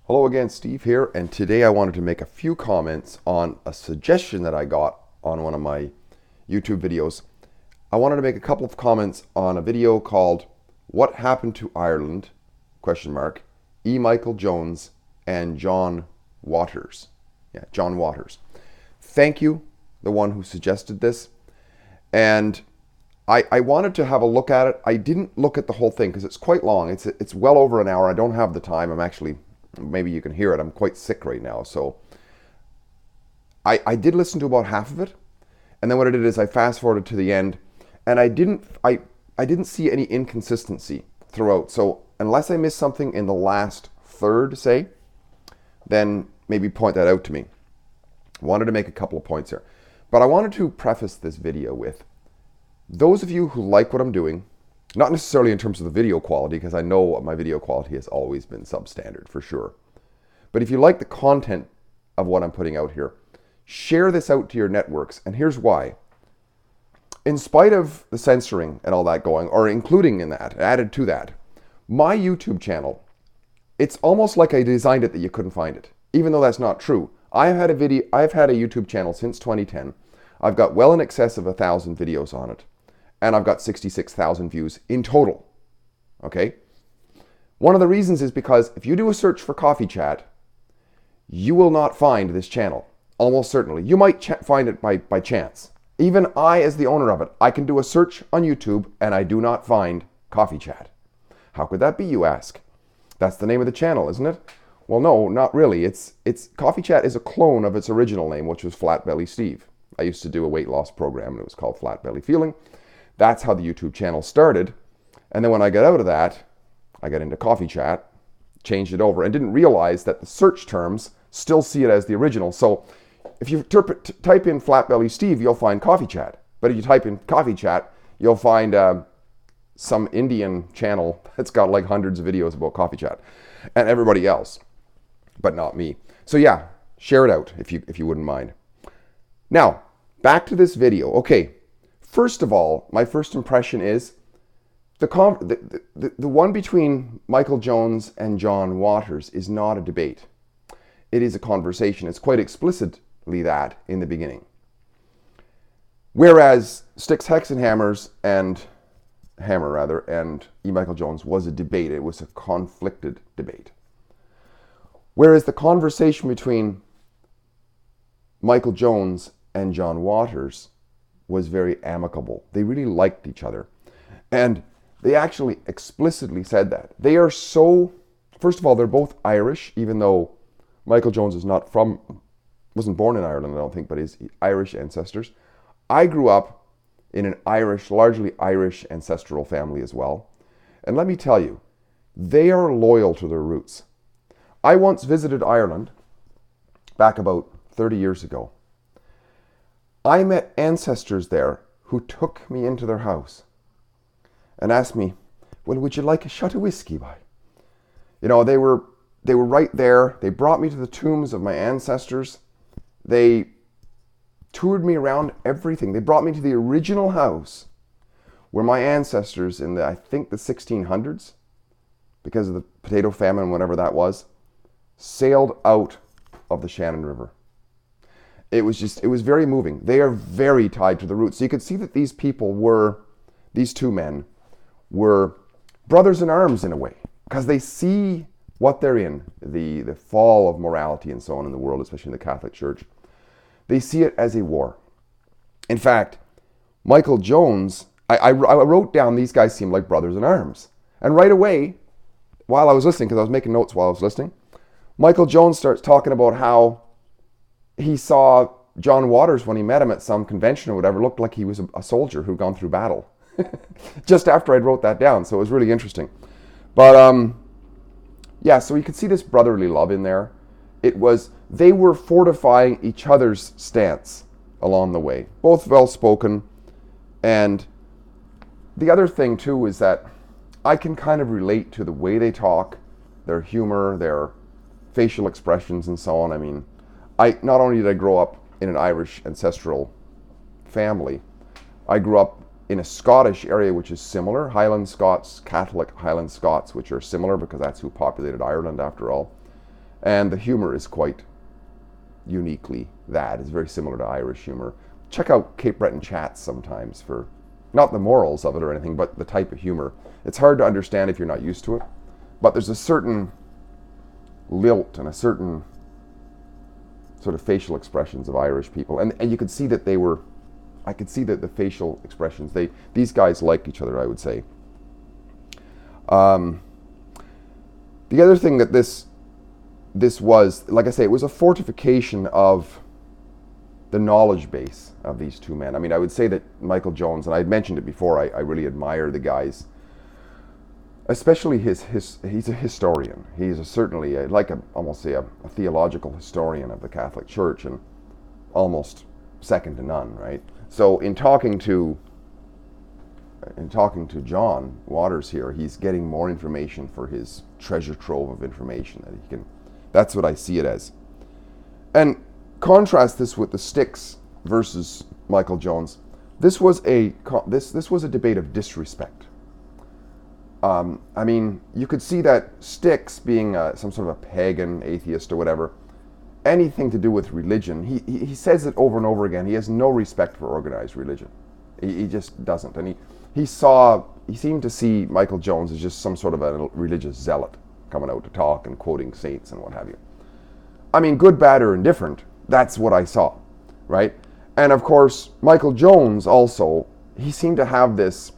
Hello again, Steve here, and today I wanted to make a few comments on a suggestion that I got on one of my YouTube videos. I wanted to make a couple of comments on a video called What Happened to Ireland? Emichaeljones and Johnwaters. Yeah, Johnwaters. Thank you, the one who suggested this. And I wanted to have a look at it. I didn't look at the whole thing because it's quite long. It's well over an hour. I don't have the time. I'm actually, maybe you can hear it, I'm quite sick right now. So I did listen to about half of it. And then what I did is I fast forwarded to the end, and I didn't see any inconsistency throughout. So unless I missed something in the last third, say, then maybe point that out to me. I wanted to make a couple of points here. But I wanted to preface this video with those of you who like what I'm doing, not necessarily in terms of the video quality, because I know my video quality has always been substandard for sure. But if you like the content of what I'm putting out here, share this out to your networks. And here's why. In spite of the censoring and all that going, or including in that, added to that, my YouTube channel, it's almost like I designed it that you couldn't find it, even though that's not true. I've had a YouTube channel since 2010. I've got well in excess of 1,000 videos on it. And I've got 66,000 views in total. Okay? One of the reasons is because if you do a search for Coffee Chat, you will not find this channel. Almost certainly. You might find it by chance. Even I, as the owner of it, I can do a search on YouTube and I do not find Coffee Chat. How could that be, you ask? That's the name of the channel, isn't it? Well, no, not really. It's Coffee Chat is a clone of its original name, which was Flat Belly Steve. I used to do a weight loss program and it was called Flat Belly Feeling. That's how the YouTube channel started. And then when I got out of that, I got into Coffee Chat, changed it over, and didn't realize that the search terms still see it as the original. So if you type in Flat Belly Steve, you'll find Coffee Chat. But if you type in Coffee Chat, you'll find some Indian channel that's got like hundreds of videos about Coffee Chat and everybody else, but not me. So yeah, share it out if you wouldn't mind. Now, back to this video. Okay. First of all, my first impression is the one between Emichaeljones and Johnwaters is not a debate. It is a conversation. It's quite explicitly that in the beginning. Whereas Styxhexenhammer and Emichaeljones was a debate. It was a conflicted debate. Whereas the conversation between Emichaeljones and Johnwaters was very amicable. They really liked each other. And they actually explicitly said that. They are so, first of all, they're both Irish, even though Emichaeljones wasn't born in Ireland, I don't think, but his Irish ancestors. I grew up in an largely Irish ancestral family as well. And let me tell you, they are loyal to their roots. I once visited Ireland back about 30 years ago. I met ancestors there who took me into their house and asked me, well, would you like a shot of whiskey, boy? You know, they were right there. They brought me to the tombs of my ancestors. They toured me around everything. They brought me to the original house where my ancestors in I think the 1600s, because of the potato famine, whatever that was, sailed out of the Shannon River. It was very moving. They are very tied to the roots. So you could see that these two men were brothers in arms in a way, because they see what they're in, the fall of morality and so on in the world, especially in the Catholic Church. They see it as a war. In fact, Emichaeljones, I wrote down these guys seem like brothers in arms. And right away, while I was listening, because I was making notes while I was listening, Emichaeljones starts talking about how he saw Johnwaters when he met him at some convention or whatever, looked like he was a soldier who'd gone through battle. Just after I wrote that down, so it was really interesting. But yeah, so you could see this brotherly love in there. They were fortifying each other's stance along the way, both well-spoken. And the other thing too is that I can kind of relate to the way they talk, their humor, their facial expressions and so on. I mean, not only did I grow up in an Irish ancestral family, I grew up in a Scottish area which is similar, Highland Scots, Catholic Highland Scots, which are similar because that's who populated Ireland after all. And the humor is quite uniquely that. It's very similar to Irish humor. Check out Cape Breton Chats sometimes for, not the morals of it or anything, but the type of humor. It's hard to understand if you're not used to it, but there's a certain lilt and a certain sort of facial expressions of Irish people. And you could see that I could see that the facial expressions, these guys liked each other, I would say. The other thing that this was, like I say, it was a fortification of the knowledge base of these two men. I mean, I would say that Emichaeljones, and I had mentioned it before, I really admire the guy's, especially he's a historian. He's certainly almost a theological historian of the Catholic Church, and almost second to none, right? So in talking to John Waters here, he's getting more information for his treasure trove of information that he can. That's what I see it as. And contrast this with the Styx versus Emichaeljones. This was a debate of disrespect. I mean, you could see that Styx, being some sort of a pagan atheist or whatever, anything to do with religion, he says it over and over again. He has no respect for organized religion. He just doesn't. And he seemed to see Emichaeljones as just some sort of a religious zealot coming out to talk and quoting saints and what have you. I mean, good, bad, or indifferent, that's what I saw, right? And of course, Emichaeljones also, he seemed to have this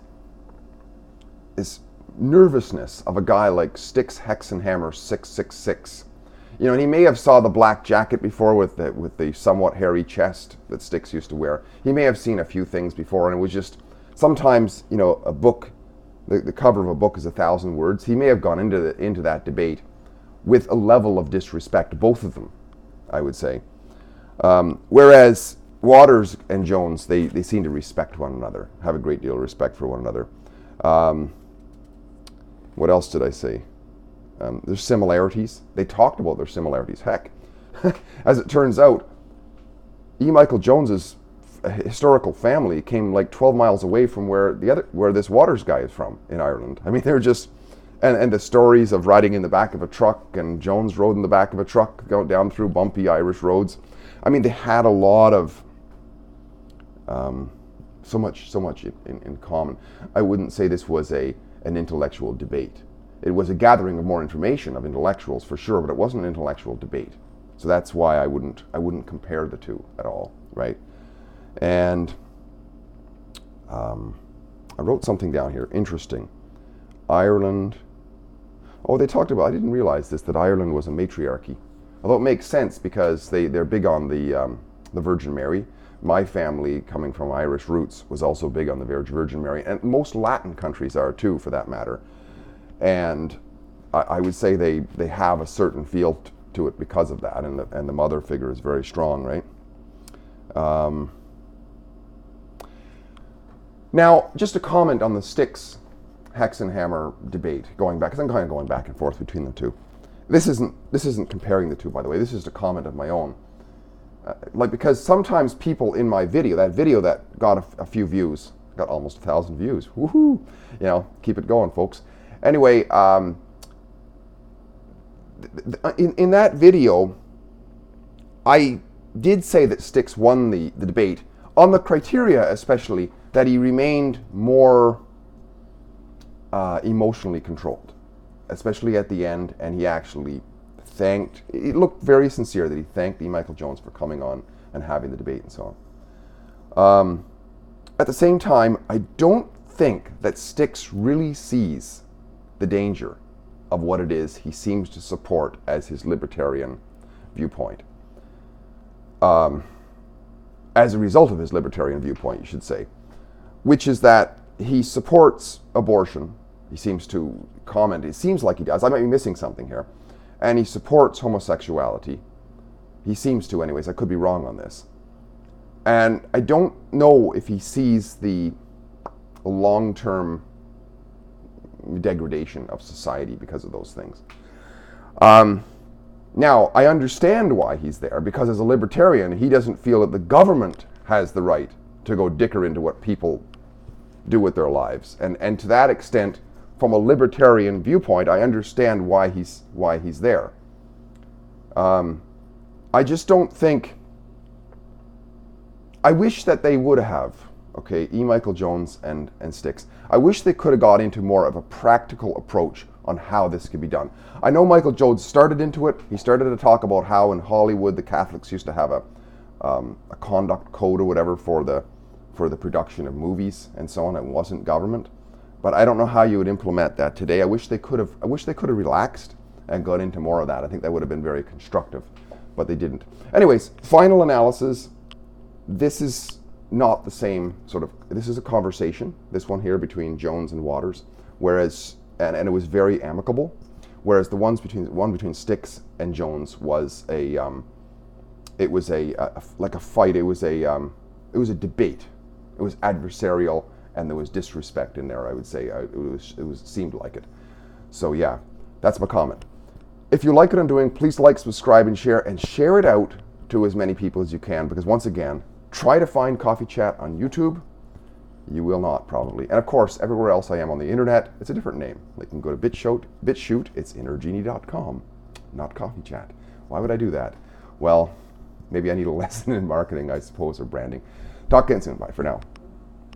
nervousness of a guy like Styxhexenhammer 666. You know, and he may have saw the black jacket before with the somewhat hairy chest that Styx used to wear. He may have seen a few things before, and it was just, sometimes, you know, a book, the cover of a book is 1,000 words. He may have gone into that debate with a level of disrespect, both of them, I would say. Whereas Waters and Jones, they seem to respect one another, have a great deal of respect for one another. What else did I say? There's similarities. They talked about their similarities. Heck, as it turns out, Emichaeljones's historical family came like 12 miles away from where this Waters guy is from in Ireland. I mean, they're just, and the stories of riding in the back of a truck, and Jones rode in the back of a truck going down through bumpy Irish roads. I mean, they had a lot of so much in common. I wouldn't say this was an intellectual debate. It was a gathering of more information of intellectuals for sure, but it wasn't an intellectual debate. So that's why I wouldn't compare the two at all, right? And I wrote something down here, interesting. Ireland. Oh, they talked about, I didn't realize this, that Ireland was a matriarchy. Although it makes sense because they're big on the Virgin Mary. My family, coming from Irish roots, was also big on the Virgin Mary, and most Latin countries are too, for that matter. And I would say they have a certain feel to it because of that, and the mother figure is very strong, right? Now, just a comment on the Styxhexenhammer debate, going back, because I'm kind of going back and forth between the two. This isn't comparing the two, by the way. This is just a comment of my own. Because sometimes people in my video that got a few views, got almost 1,000 views. Woohoo! You know, keep it going, folks. Anyway, in that video, I did say that Styx won the debate on the criteria, especially that he remained more emotionally controlled, especially at the end, and he actually it looked very sincere that he thanked Emichaeljones for coming on and having the debate and so on. At the same time, I don't think that Styx really sees the danger of what it is he seems to support as his libertarian viewpoint. As a result of his libertarian viewpoint, you should say, which is that he supports abortion. He seems to comment, it seems like he does, I might be missing something here, and he supports homosexuality. He seems to anyways, I could be wrong on this. And I don't know if he sees the long-term degradation of society because of those things. Now, I understand why he's there, because as a libertarian, he doesn't feel that the government has the right to go dicker into what people do with their lives. And to that extent, from a libertarian viewpoint, I understand why he's there. I just don't think. I wish that they would have, okay, Emichaeljones and Styx. I wish they could have got into more of a practical approach on how this could be done. I know Emichaeljones started into it. He started to talk about how in Hollywood the Catholics used to have a conduct code or whatever for the production of movies and so on. It wasn't government, but I don't know how you would implement that today. I wish they could have relaxed and got into more of that. I think that would have been very constructive, but they didn't. Anyways, final analysis. This is not the same sort of. This is a conversation. This one here between Jones and Waters, whereas and it was very amicable, whereas the one between Styx and Jones was it was like a fight. It was a debate. It was adversarial, and there was disrespect in there. I would say it seemed like it. So yeah, that's my comment. If you like what I'm doing, please like, subscribe, and share it out to as many people as you can. Because once again, try to find Coffee Chat on YouTube. You will not, probably. And of course, everywhere else I am on the internet, it's a different name. You can go to BitChute, it's innergenie.com, not Coffee Chat. Why would I do that? Well, maybe I need a lesson in marketing, I suppose, or branding. Talk again soon. Bye for now.